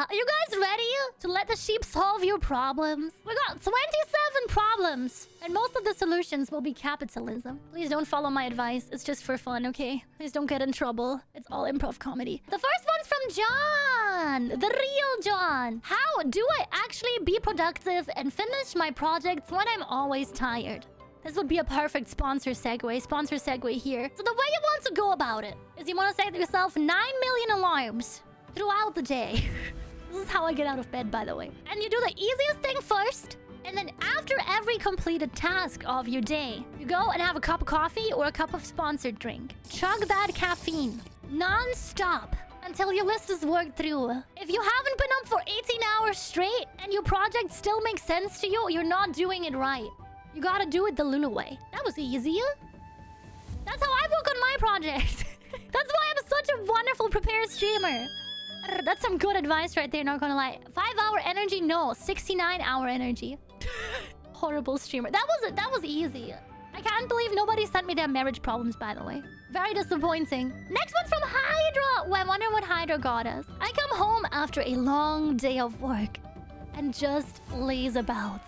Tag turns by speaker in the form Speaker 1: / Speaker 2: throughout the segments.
Speaker 1: Are you guys ready to let the sheep solve your problems? We got 27 problems, and most of the solutions will be capitalism. Please don't follow my advice. It's just for fun, okay? Please don't get in trouble. It's all improv comedy. The first one's from John, the real John. How do I actually be productive and finish my projects when I'm always tired? This would be a perfect sponsor segue. Sponsor segue here. So the way you want to go about it is you want to set yourself 9 million alarms throughout the day. This is how I get out of bed, by the way. And you do the easiest thing first. And then after every completed task of your day, you go and have a cup of coffee or a cup of sponsored drink. Chug that caffeine non-stop until your list is worked through. If you haven't been up for 18 hours straight and your project still makes sense to you, you're not doing it right. You gotta do it the Lulu way. That was easy. That's how I work on my project. That's why I'm such a wonderful prepared streamer. That's some good advice right there, not gonna lie. 5-hour energy? No, 69-hour energy. Horrible streamer. That was easy. I can't believe nobody sent me their marriage problems, by the way. Very disappointing. Next one's from Hydra. Oh, I wonder what Hydra got us. I come home after a long day of work and just laze about.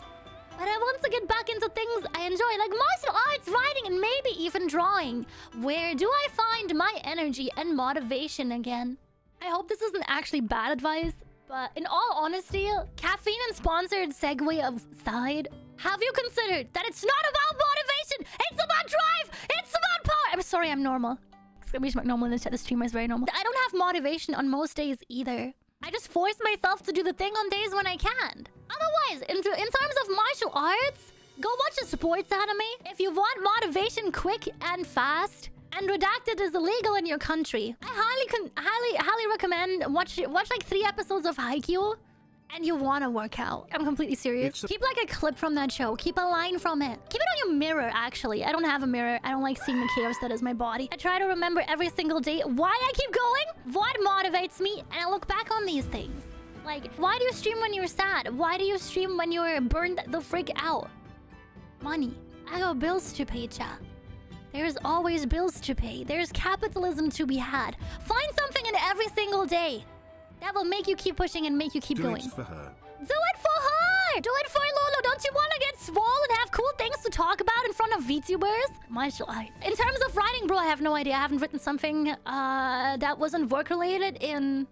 Speaker 1: But I want to get back into things I enjoy, like martial arts, writing, and maybe even drawing. Where do I find my energy and motivation again? I hope this isn't actually bad advice, but in all honesty, caffeine and sponsored segue aside, have you considered that it's not about motivation, it's about drive, it's about power? I'm sorry, I'm normal. Exclamation mark normal in the chat, the streamer is very normal. I don't have motivation on most days either. I just force myself to do the thing on days when I can't. Otherwise, in terms of martial arts, go watch a sports anime. If you want motivation quick and fast, and redacted is illegal in your country, I highly recommend watch like 3 episodes of Haikyuu, and you want to work out. I'm completely serious. Keep like a clip from that show. Keep a line from it. Keep it on your mirror, actually. I don't have a mirror. I don't like seeing the chaos that is my body. I try to remember every single day why I keep going, what motivates me, and I look back on these things. Like, why do you stream when you're sad? Why do you stream when you're burned the frick out? Money. I got bills to pay, chat. There's always bills to pay. There's capitalism to be had. Find something in every single day that will make you keep pushing and make you keep going.
Speaker 2: Do it for her.
Speaker 1: Do it for her! Do it for Lulu! Don't you want to get swole and have cool things to talk about in front of VTubers? Martial art. In terms of writing, bro, I have no idea. I haven't written something that wasn't work-related in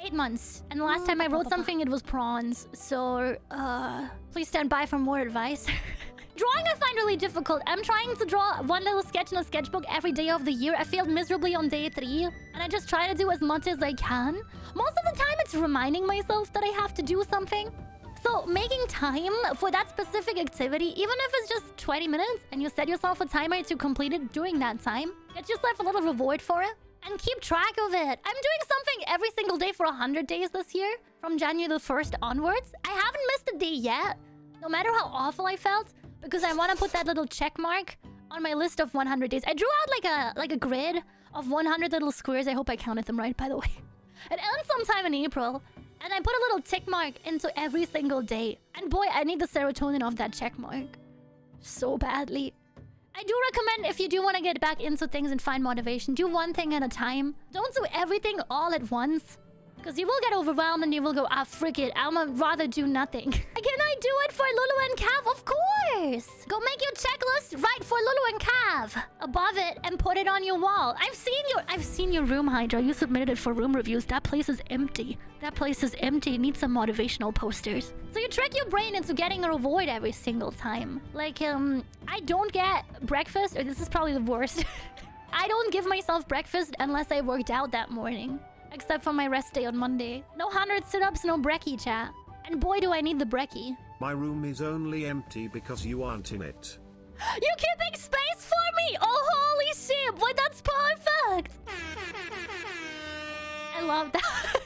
Speaker 1: 8 months. And the last time I wrote something, it was prawns. So, please stand by for more advice. Drawing I find really difficult. I'm trying to draw one little sketch in a sketchbook every day of the year. I failed miserably on day 3. And I just try to do as much as I can. Most of the time, it's reminding myself that I have to do something. So making time for that specific activity, even if it's just 20 minutes, and you set yourself a timer to complete it during that time, get yourself a little reward for it, and keep track of it. I'm doing something every single day for 100 days this year, from January the 1st onwards. I haven't missed a day yet, no matter how awful I felt, because I want to put that little check mark on my list of 100 days. I drew out like a grid of 100 little squares. I hope I counted them right, by the way. It ends sometime in April, and I put a little tick mark into every single day. And boy, I need the serotonin off that check mark so badly. I do recommend, if you do want to get back into things and find motivation, do one thing at a time. Don't do everything all at once, because you will get overwhelmed and you will go, ah, frick it, I'ma rather do nothing. Can I do it for Lulu and Cav? Of course! Go make your checklist, write for Lulu and Cav above it, and put it on your wall. I've seen your room, Hydra. You submitted it for room reviews. That place is empty. That place is empty. It needs some motivational posters. So you trick your brain into getting a reward every single time. Like, I don't get breakfast, or this is probably the worst. I don't give myself breakfast unless I worked out that morning. Except for my rest day on Monday. No 100 sit-ups, no brekkie, chat. And boy, do I need the brekkie.
Speaker 2: My room is only empty because you aren't in it.
Speaker 1: You're keeping space for me! Oh, holy shit! Boy, that's perfect! I love that.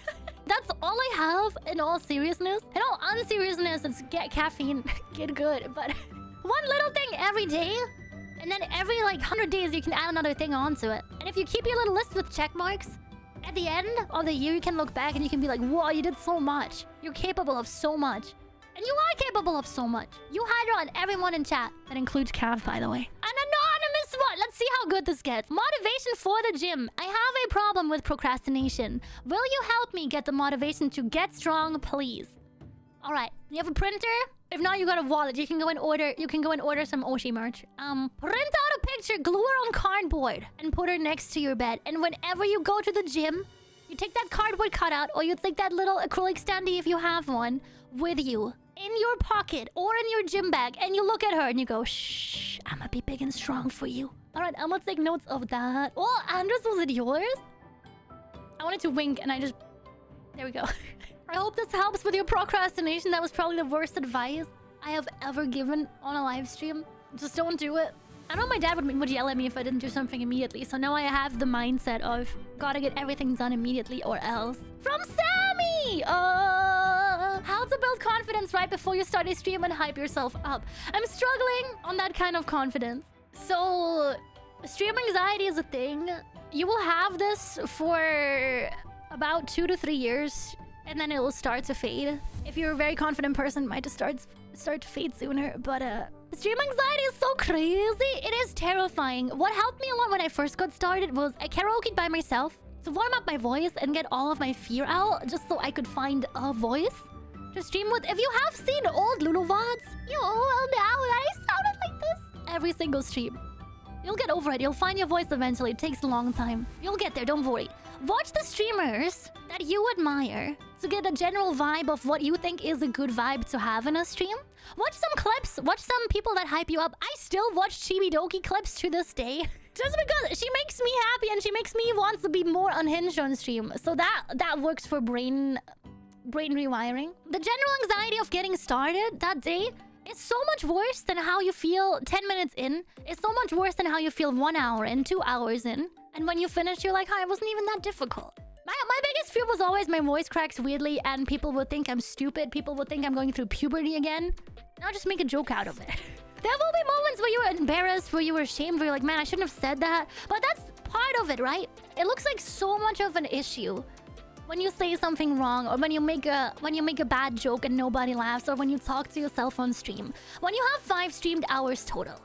Speaker 1: That's all I have in all seriousness. In all unseriousness, it's get caffeine, get good. But one little thing every day, and then every like 100 days, you can add another thing onto it. And if you keep your little list with check marks, at the end of the year, you can look back and you can be like, whoa, you did so much. You're capable of so much. And you are capable of so much. You Hydra and everyone in chat. That includes Cav, by the way. An anonymous one. Let's see how good this gets. Motivation for the gym. I have a problem with procrastination. Will you help me get the motivation to get strong, please? All right. You have a printer? If not, you got a wallet. You can go and order. You can go and order some Oshi merch. Print out a picture, glue her on cardboard, and put her next to your bed. And whenever you go to the gym, you take that cardboard cutout, or you take that little acrylic standee if you have one, with you in your pocket or in your gym bag, and you look at her and you go, "Shh, I'ma be big and strong for you." All right, I'm gonna take notes of that. Oh, Andres, was it yours? I wanted to wink, and I just... There we go. I hope this helps with your procrastination. That was probably the worst advice I have ever given on a live stream. Just don't do it. I know my dad would yell at me if I didn't do something immediately. So now I have the mindset of gotta get everything done immediately or else. From Sammy! How to build confidence right before you start a stream and hype yourself up. I'm struggling on that kind of confidence. So stream anxiety is a thing. You will have this for about 2 to 3 years. And then it will start to fade. If you're a very confident person, it might just start to fade sooner. But stream anxiety is so crazy. It is terrifying. What helped me a lot when I first got started was I karaoke'd by myself to warm up my voice and get all of my fear out, just so I could find a voice to stream with. If you have seen old Lulu VODs, you will know that I sounded like this every single stream. You'll get over it. You'll find your voice eventually. It takes a long time. You'll get there, don't worry. Watch the streamers that you admire to get a general vibe of what you think is a good vibe to have in a stream. Watch some clips. Watch some people that hype you up. I still watch Chibidoki clips to this day. Just because she makes me happy and she makes me want to be more unhinged on stream. So that works for brain rewiring. The general anxiety of getting started that day is so much worse than how you feel 10 minutes in. It's so much worse than how you feel 1 hour in, 2 hours in. And when you finish, you're like, "Hi, it wasn't even that difficult." My biggest fear was always my voice cracks weirdly and people would think I'm stupid. People would think I'm going through puberty again. I'll just make a joke out of it. There will be moments where you were embarrassed, where you were ashamed, where you're like, "Man, I shouldn't have said that." But that's part of it, right? It looks like so much of an issue when you say something wrong, or when you make a bad joke and nobody laughs, or when you talk to yourself on stream. When you have 5 streamed hours total.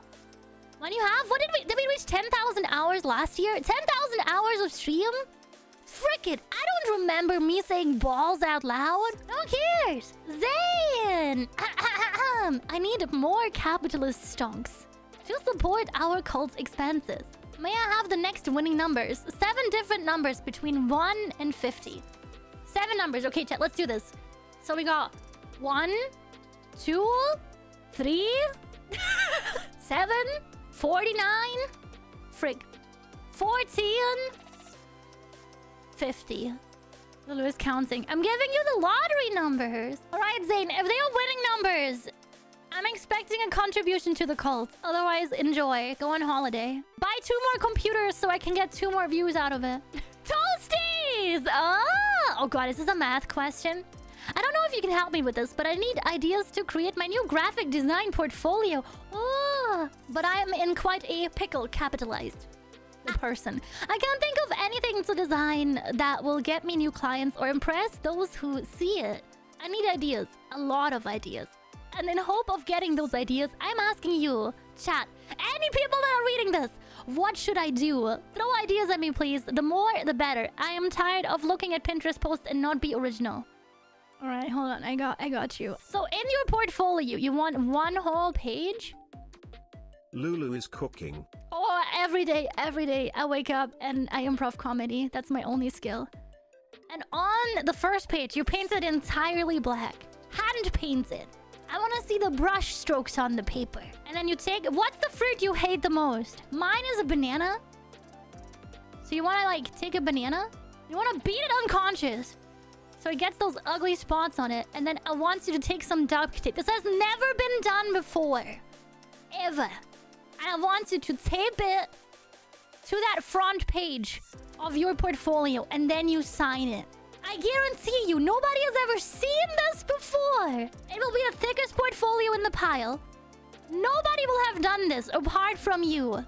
Speaker 1: When you have... Did we reach 10,000 hours last year? 10,000 hours of stream? Frick it. I don't remember me saying balls out loud. Who cares? Zayn! I need more capitalist stonks to support our cult's expenses. May I have the next winning numbers? 7 different numbers between 1 and 50. 7 numbers. Okay, chat, let's do this. So we got 1, 2, 3, 7, 49, frig, 14, 50. Lulu is counting. I'm giving you the lottery numbers. All right, Zayn, if they are winning numbers, I'm expecting a contribution to the cult. Otherwise, enjoy. Go on holiday. Buy 2 more computers so I can get 2 more views out of it. Toasties! Oh god, is this a math question? I don't know if you can help me with this, but I need ideas to create my new graphic design portfolio. Oh, but I am in quite a pickle, capitalized person. I can't think of anything to design that will get me new clients or impress those who see it. I need ideas, a lot of ideas. And in hope of getting those ideas, I'm asking you, chat, any people that are reading this, what should I do? Throw ideas at me, please. The more, the better. I am tired of looking at Pinterest posts and not be original. All right, hold on. I got you. So in your portfolio, you want 1 whole page?
Speaker 2: Lulu is cooking.
Speaker 1: Oh, every day I wake up and I improv comedy. That's my only skill. And on the first page, you paint it entirely black. Hand painted. I want to see the brush strokes on the paper. And then you take... What's the fruit you hate the most? Mine is a banana. So you want to, like, take a banana? You want to beat it unconscious. So it gets those ugly spots on it. And then I want you to take some duct tape. This has never been done before. Ever. And I want you to tape it to that front page of your portfolio. And then you sign it. I guarantee you, nobody has ever seen this before. It will be the thickest portfolio in the pile. Nobody will have done this apart from you.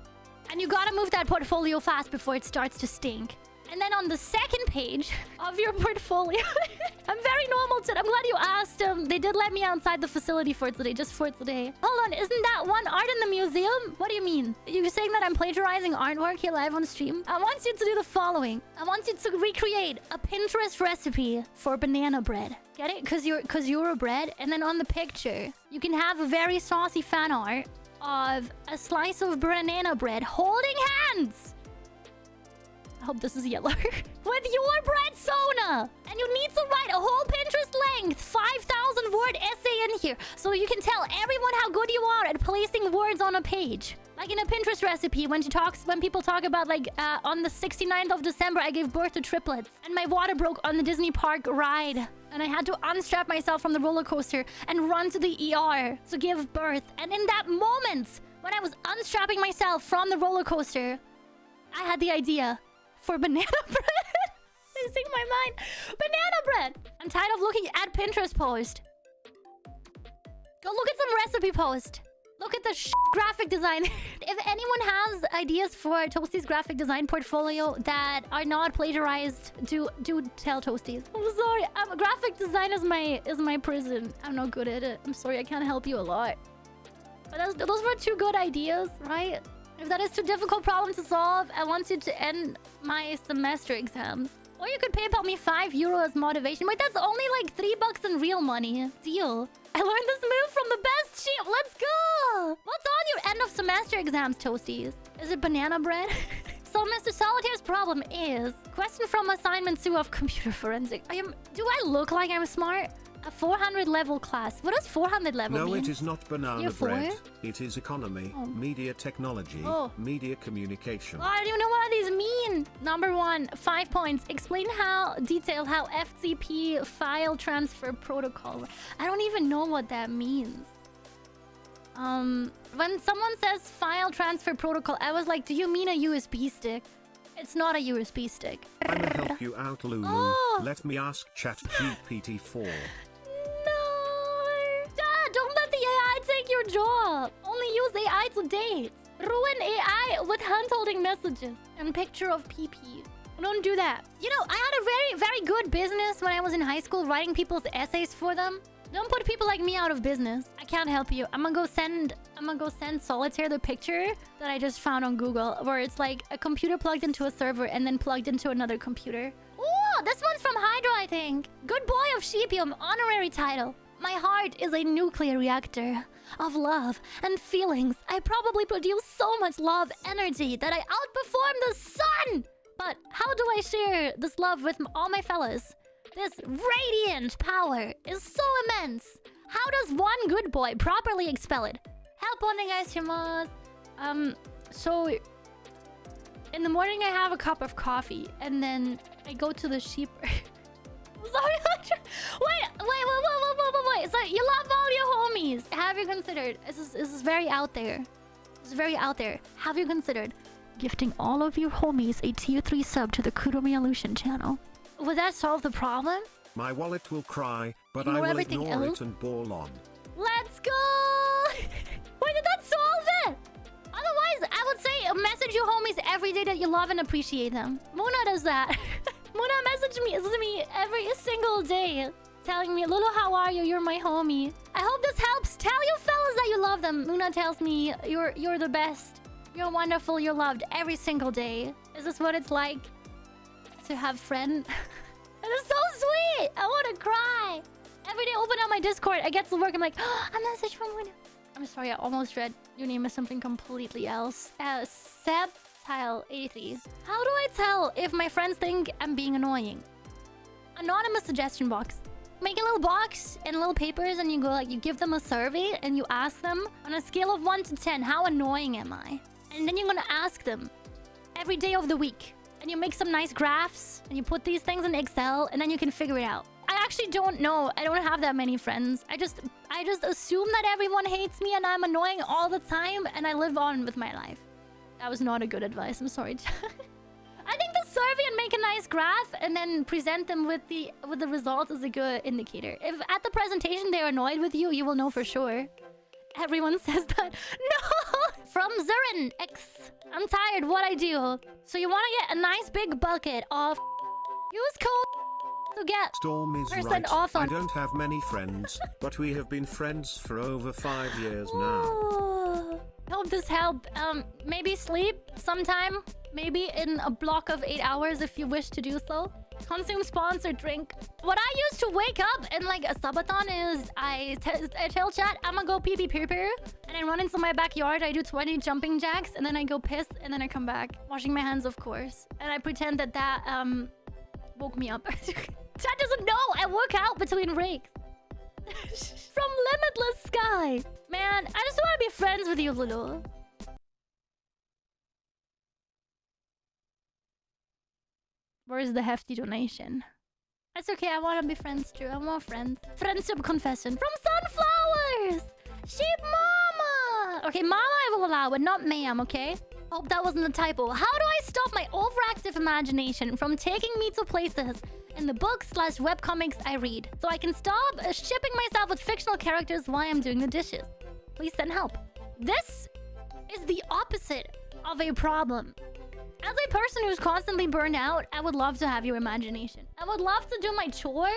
Speaker 1: And you gotta move that portfolio fast before it starts to stink. And then on the second page of your portfolio... I'm very normal today. I'm glad you asked. They did let me outside the facility for today, just for today. Hold on, isn't that one art in the museum? What do you mean? You're saying that I'm plagiarizing artwork here live on stream? I want you to do the following. I want you to recreate a Pinterest recipe for banana bread. Get it? Because you're a bread. And then on the picture, you can have a very saucy fan art of a slice of banana bread holding hands. I hope this is yellow. With your bread Sona. And you need to write a whole Pinterest length 5,000 word essay in here. So you can tell everyone how good you are at placing words on a page. Like in a Pinterest recipe when people talk about like on the 69th of December I gave birth to triplets. And my water broke on the Disney park ride. And I had to unstrap myself from the roller coaster and run to the ER to give birth. And in that moment, when I was unstrapping myself from the roller coaster, I had the idea for banana bread. Losing my mind. Banana bread. I'm tired of looking at Pinterest post. Go look at some recipe post. Look at the graphic design. If anyone has ideas for Toasty's graphic design portfolio that are not plagiarized, do tell Toasties. I'm sorry. Graphic design is my prison. I'm not good at it. I'm sorry. I can't help you a lot. But those were two good ideas, right? If that is too difficult problem to solve, I want you to end my semester exams. Or you could PayPal me €5 as motivation. Wait, that's only like $3 in real money. Deal. I learned this move from the best sheep. Let's go. What's on your end of semester exams, Toasties? Is it banana bread? So Mr. Solitaire's problem is... Question from assignment 2 of computer forensic. Do I look like I'm smart? A 400 level class. What does 400 level mean?
Speaker 2: No, it is not banana bread. It is economy, media technology, media communication.
Speaker 1: Oh, I don't even know what these mean. Number 1, 5 points. Explain detailed how FTP file transfer protocol. I don't even know what that means. When someone says file transfer protocol, I was like, do you mean a USB stick? It's not a USB stick.
Speaker 2: I'ma help you out, Lulu. Let me ask ChatGPT-4.
Speaker 1: Don't let the AI take your job. Only use AI to date. Ruin AI with hand-holding messages and picture of PP. Don't do that. You know, I had a very, very good business when I was in high school, writing people's essays for them. Don't put people like me out of business. I can't help you. I'm gonna go send Solitaire the picture that I just found on Google, where it's like a computer plugged into a server and then plugged into another computer. Ooh, this one's from Hydra, I think. Good boy of Sheepium, honorary title. My heart is a nuclear reactor of love and feelings. I probably produce so much love energy that I outperform the sun. But how do I share this love with all my fellas? This radiant power is so immense. How does one good boy properly expel it? Help onegaishimasu. So in the morning I have a cup of coffee and then I go to the sheep. Sorry, wait. So you love all your homies. Have you considered? This is very out there. This is very out there. Have you considered gifting all of your homies a tier 3 sub to the Kuromiya Lucien channel? Would that solve the problem?
Speaker 2: My wallet will cry, but I will ignore it and ball on.
Speaker 1: Let's go! Wait, did that solve it? Otherwise, I would say message your homies every day that you love and appreciate them. Muna does that. Muna messages me every single day, telling me, Lulu, how are you? You're my homie. I hope this helps. Tell your fellas that you love them. Muna tells me you're the best. You're wonderful. You're loved every single day. Is this what it's like to have friends? It is so sweet. I want to cry. Every day I open up my Discord, I get to work, I'm like, oh, a message from Muna. I'm sorry, I almost read your name as something completely else. Sebtile83. How do I tell if my friends think I'm being annoying? Anonymous suggestion box. Make a little box and little papers and you go like, you give them a survey and you ask them on a scale of 1 to 10, how annoying am I? And then you're gonna ask them every day of the week. And you make some nice graphs and you put these things in Excel and then you can figure it out. I actually don't know. I don't have that many friends. I just assume that everyone hates me and I'm annoying all the time and I live on with my life. That was not a good advice. I'm sorry. I think the survey and make a nice graph and then present them with the results is a good indicator. If at the presentation they're annoyed with you, you will know for sure. Everyone says that. No! From Zurin X. I'm tired. What I do? So you want to get a nice big bucket of use code to get
Speaker 2: Storm is
Speaker 1: percent
Speaker 2: right.
Speaker 1: off on.
Speaker 2: I don't have many friends, but we have been friends for over 5 years now.
Speaker 1: Oh, hope this helped. Maybe sleep sometime. Maybe in a block of 8 hours if you wish to do so. Consume sponsored drink. What I used to wake up in like a subathon is I tell chat I'ma go pee pee poo poo, and I run into my backyard. I do 20 jumping jacks, and then I go piss, and then I come back washing my hands, of course, and I pretend that woke me up. Chat doesn't know I work out between breaks. From Limitless Sky. Man, I just want to be friends with you, Lulu. Where's the hefty donation? That's okay, I want to be friends too. I want friends. Friendship confession from Sunflowers! Sheep Mama! Okay, Mama I will allow, but not ma'am, okay? Hope that wasn't a typo. How do I stop my overactive imagination from taking me to places in the books/webcomics I read, so I can stop shipping myself with fictional characters while I'm doing the dishes? Please send help. This is the opposite of a problem. As a person who's constantly burned out, I would love to have your imagination. I would love to do my chore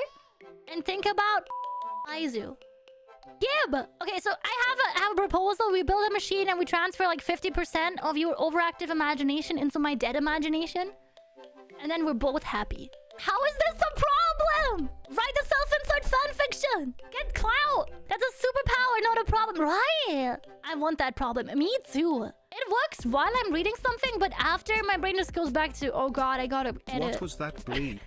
Speaker 1: and think about Aizu. Gib! Okay, so I have a proposal. We build a machine and we transfer like 50% of your overactive imagination into my dead imagination. And then we're both happy. How is this a problem? Write a self-insert fanfiction. Get clout. That's a superpower, not a problem. Right. I want that problem. Me too. It works while I'm reading something, but after my brain just goes back to, oh god, I gotta edit.
Speaker 2: What was that bleep?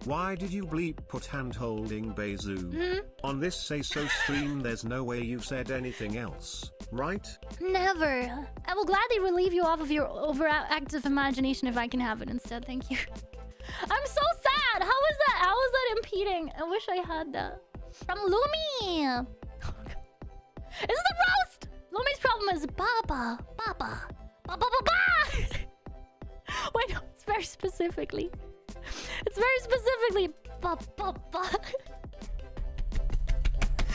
Speaker 2: Why did you bleep put hand-holding Bezu? On this say-so stream there's no way you said anything else, right?
Speaker 1: Never. I will gladly relieve you off of your overactive imagination if I can have it instead, thank you. I'm so sad! How is that? How is that impeding? I wish I had that. From Lumi! Is this a roast? Lumi's problem is Baba. Baba. Baba Baba! Wait, no, it's very specifically. It's very specifically Baba Baba.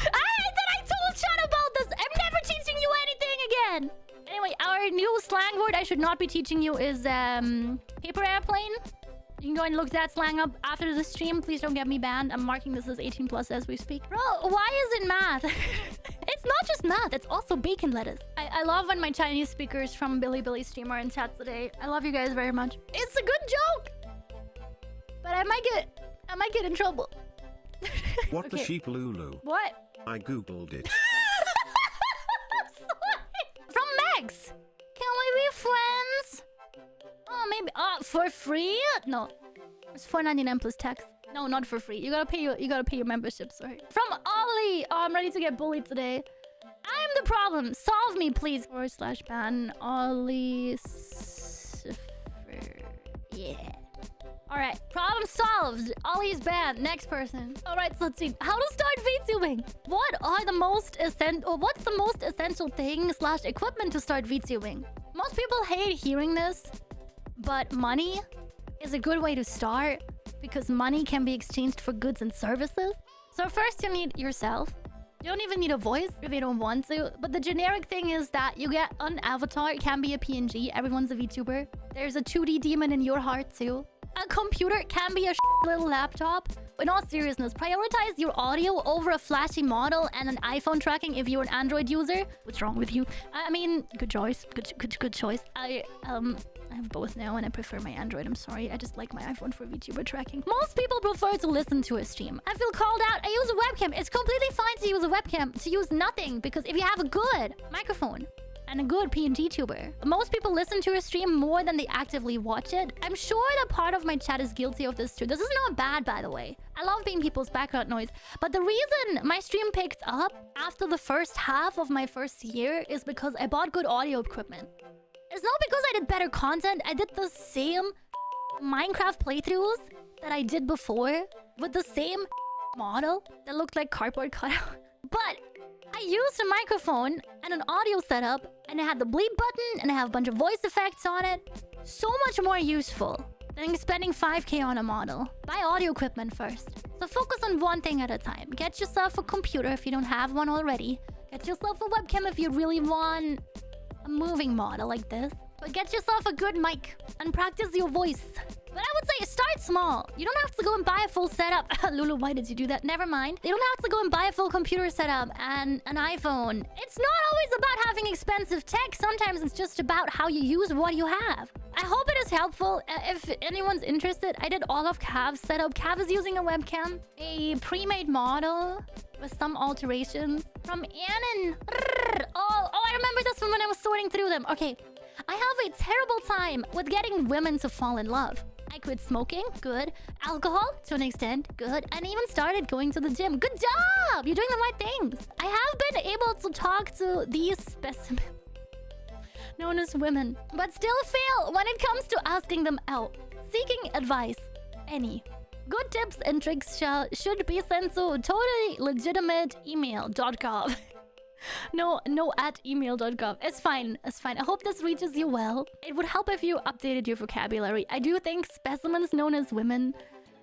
Speaker 1: Then I told chat about this! I'm never teaching you anything again! Anyway, our new slang word I should not be teaching you is paper airplane. You can go and look that slang up after the stream. Please don't get me banned. I'm marking this as 18+ as we speak. Bro, why is it math? It's not just math, it's also bacon lettuce. I love when my Chinese speakers from Billy stream are in chat today. I love you guys very much. It's a good joke! But I might get in trouble.
Speaker 2: What okay. The sheep Lulu?
Speaker 1: What?
Speaker 2: I googled it.
Speaker 1: From Megs! Can we be friends? Oh, maybe. For free? No. It's $4.99 plus tax. No, not for free. You gotta pay your membership, sorry. From Ollie! Oh, I'm ready to get bullied today. I'm the problem. Solve me, please. /ban Ollie. Yeah. Alright, problem solved. Ollie's banned. Next person. Alright, so let's see. How to start VTubing? What's the most essential thing / equipment to start VTubing? Most people hate hearing this, but money is a good way to start because money can be exchanged for goods and services. So first you need yourself. You don't even need a voice if you don't want to. But the generic thing is that you get an avatar. It can be a PNG. Everyone's a VTuber. There's a 2D demon in your heart too. A computer can be a little laptop. In all seriousness, prioritize your audio over a flashy model and an iPhone tracking if you're an Android user. What's wrong with you? I mean, good choice. Good choice. I have both now and I prefer my Android. I'm sorry. I just like my iPhone for VTuber tracking. Most people prefer to listen to a stream. I feel called out. I use a webcam. It's completely fine to use a webcam, to use nothing, because if you have a good microphone and a good PNG tuber, most people listen to a stream more than they actively watch it. I'm sure that part of my chat is guilty of this too. This is not bad, by the way. I love being people's background noise. But the reason my stream picked up after the first half of my first year is because I bought good audio equipment. It's not because I did better content. I did the same Minecraft playthroughs that I did before with the same model that looked like cardboard cutout. But I used a microphone and an audio setup, and it had the bleep button, and I have a bunch of voice effects on it. So much more useful than spending 5K on a model. Buy audio equipment first. So focus on one thing at a time. Get yourself a computer if you don't have one already. Get yourself a webcam if you really want a moving model like this. But get yourself a good mic and practice your voice. But I would say start small. You don't have to go and buy a full setup. Lulu, why did you do that? Never mind. You don't have to go and buy a full computer setup and an iPhone. It's not always about having expensive tech. Sometimes it's just about how you use what you have. I hope it is helpful. If anyone's interested, I did all of Cav's setup. Cav is using a webcam, a pre-made model with some alterations from Annan. Oh, I remember this from when I was sorting through them. Okay. I have a terrible time with getting women to fall in love. I quit smoking, good. Alcohol, to an extent, good. And even started going to the gym. Good job! You're doing the right things. I have been able to talk to these specimens known as women, but still fail when it comes to asking them out. Seeking advice. Any. Good tips and tricks should be sent to totally legitimate email.gov. No at email.gov. It's fine. It's fine. I hope this reaches you well. It would help if you updated your vocabulary. I do think specimens known as women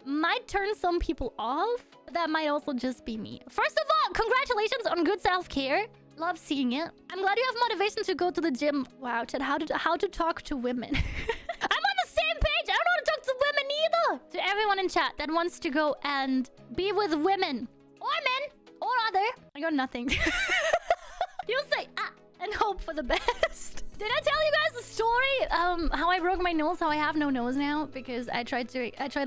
Speaker 1: might turn some people off. But that might also just be me. First of all, congratulations on good self-care. Love seeing it. I'm glad you have motivation to go to the gym. Wow, Chad, how to talk to women. I'm on the same page. I don't know how to talk to women either. To everyone in chat that wants to go and be with women or men or other. I got nothing. You say and hope for the best. Did I tell you guys the story? How I broke my nose, how I have no nose now because I tried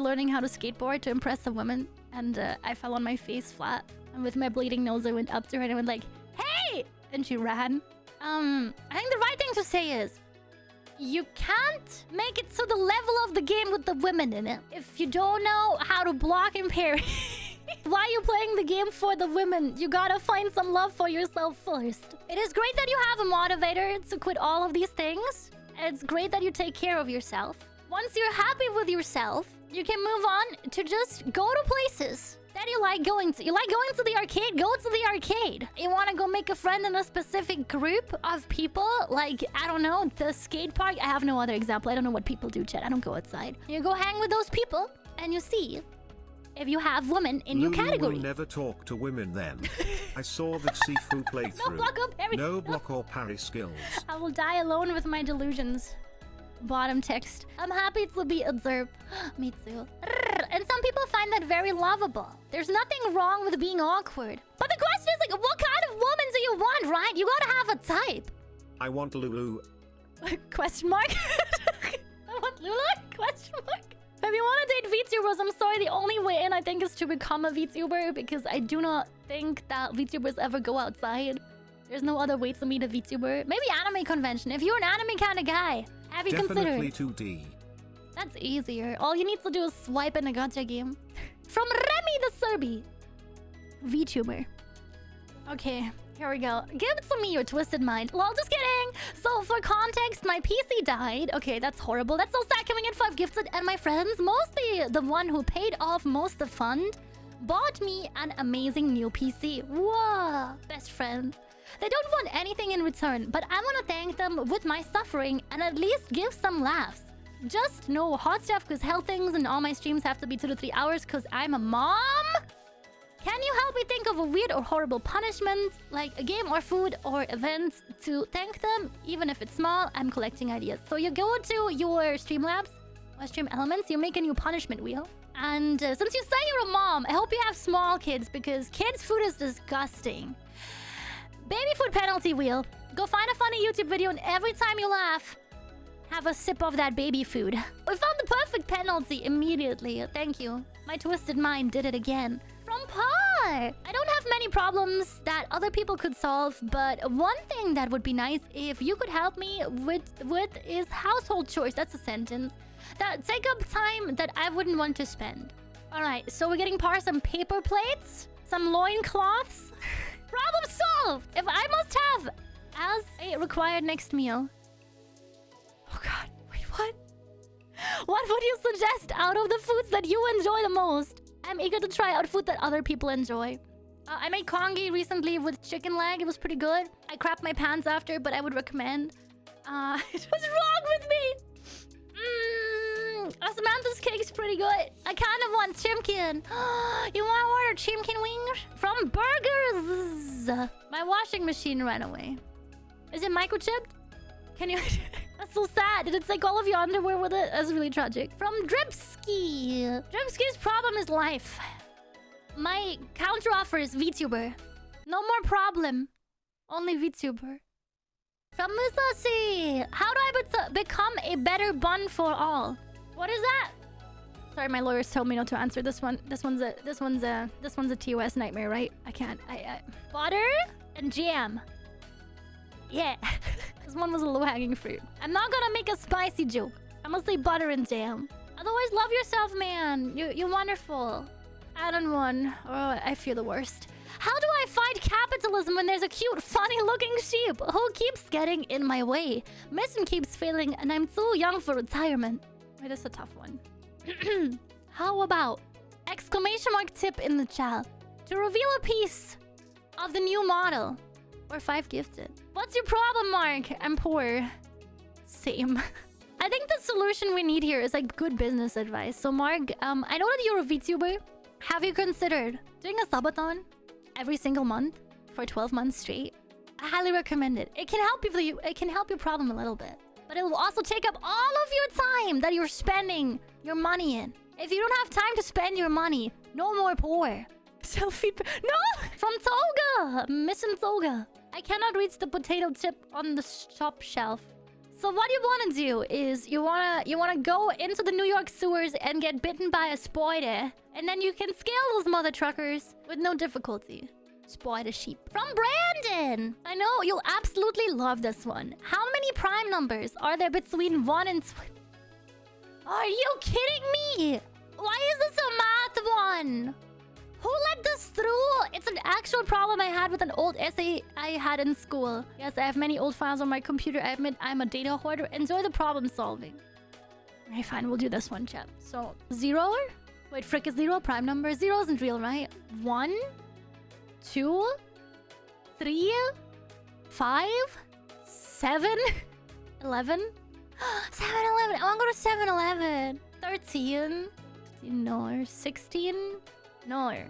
Speaker 1: learning how to skateboard to impress a woman, and I fell on my face flat. And with my bleeding nose, I went up to her and I went like, "Hey!" and she ran. I think the right thing to say is, you can't make it to the level of the game with the women in it if you don't know how to block and parry. Why are you playing the game for the women? You gotta find some love for yourself first. It is great that you have a motivator to quit all of these things. It's great that you take care of yourself. Once you're happy with yourself, you can move on to just go to places that you like going to. You like going to the arcade? Go to the arcade. You want to go make a friend in a specific group of people? Like, I don't know, the skate park? I have no other example. I don't know what people do, Chet. I don't go outside. You go hang with those people and you see if you have women in your category.
Speaker 2: Will never talk to women then. I saw that Sifu playthrough.
Speaker 1: No block or parry.
Speaker 2: No block or parry skills.
Speaker 1: I will die alone with my delusions. Bottom text. I'm happy to be observed. Me too. And some people find that very lovable. There's nothing wrong with being awkward. But the question is like, what kind of woman do you want, right? You gotta have a type.
Speaker 2: I want Lulu.
Speaker 1: Question mark? I want Lulu? Question mark? If you want to date VTubers, I'm sorry, the only way in I think is to become a VTuber because I do not think that VTubers ever go outside. There's no other way to meet a VTuber. Maybe anime convention. If you're an anime kind of guy, have you
Speaker 2: Definitely
Speaker 1: considered?
Speaker 2: 2D.
Speaker 1: That's easier. All you need to do is swipe in a gacha game. From Remy the Serbi. VTuber. Okay, here we go. Give it to me, your twisted mind. Lol, just kidding. So, for context, my PC died. Okay, that's horrible. That's so sad. Coming in 5 gifted. And my friends, mostly the one who paid off most the fund, bought me an amazing new PC. Whoa, best friends. They don't want anything in return, but I want to thank them with my suffering and at least give some laughs. Just no hot stuff because hell things and all my streams have to be 2 to 3 hours because I'm a mom. Can you help me think of a weird or horrible punishment, like a game or food or event, to thank them? Even if it's small, I'm collecting ideas. So you go to your Streamlabs or Stream Elements, you make a new punishment wheel. And since you say you're a mom, I hope you have small kids because kids' food is disgusting. Baby food penalty wheel. Go find a funny YouTube video and every time you laugh, have a sip of that baby food. We found the perfect penalty immediately. Thank you. My twisted mind did it again. From Par! I don't have many problems that other people could solve, but one thing that would be nice if you could help me with is household chores. That's a sentence. That take up time that I wouldn't want to spend. Alright, so we're getting Par some paper plates, some loincloths. Problem solved! If I must have as a required next meal. Oh god, wait, what? What would you suggest out of the foods that you enjoy the most? I'm eager to try out food that other people enjoy. I made congee recently with chicken leg. It was pretty good. I crapped my pants after, but I would recommend. What's wrong with me? Samantha's cake's pretty good. I kind of want chimkin. You want to order chimkin wings? From Burgers. My washing machine ran away. Is it microchipped? Can you... That's so sad. Did it take all of your underwear with it? That's really tragic. From Dripski. Dripski's problem is life. My counter-offer is VTuber. No more problem. Only VTuber. From Musashi. How do I become a better bun for all? What is that? Sorry, my lawyers told me not to answer this one. This one's a TOS nightmare, right? I can't. Butter and jam. Yeah. This one was a low-hanging fruit. I'm not gonna make a spicy joke. I'm gonna say butter and jam. Otherwise, love yourself, man. You're wonderful. Add on one. Oh, I feel the worst. How do I fight capitalism when there's a cute, funny-looking sheep who keeps getting in my way? Mission keeps failing, and I'm too young for retirement. Wait, this is a tough one. How about exclamation mark tip in the chat to reveal a piece of the new model or 5 gifted? What's your problem, Mark? I'm poor. Same. I think the solution we need here is like good business advice. So Mark, I know that you're a VTuber. Have you considered doing a subathon every single month for 12 months straight? I highly recommend it. It can help you. It can help your problem a little bit. But it will also take up all of your time that you're spending your money in. If you don't have time to spend your money, no more poor. Selfie... No! From Toga! Mission Toga. I cannot reach the potato chip on the shop shelf. So what you want to do is you wanna go into the New York sewers and get bitten by a spider. And then you can scale those mother truckers with no difficulty. Spider sheep. From Brandon! I know, you'll absolutely love this one. How many prime numbers are there between 1 and... Are you kidding me? Why is this a math one? Who let this through? It's an actual problem I had with an old essay I had in school. Yes, I have many old files on my computer. I admit I'm a data hoarder. Enjoy the problem solving. Okay, fine. We'll do this one, chat. So, 0? Wait, frick is 0 a prime number? 0 isn't real, right? 1, 2, 3, 5, 7, 11. 7-Eleven. I want to go to 7-Eleven. 13. No. 16. No.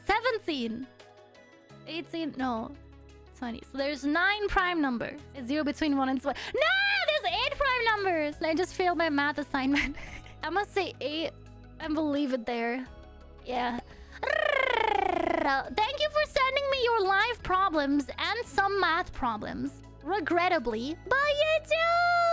Speaker 1: 17. 18. No. 20. So there's 9 prime numbers. It's 0 between 1 and 20. No! There's 8 prime numbers! I just failed my math assignment. I must say 8 and believe it there. Yeah. Thank you for sending me your life problems and some math problems. Regrettably. Bye, YouTube!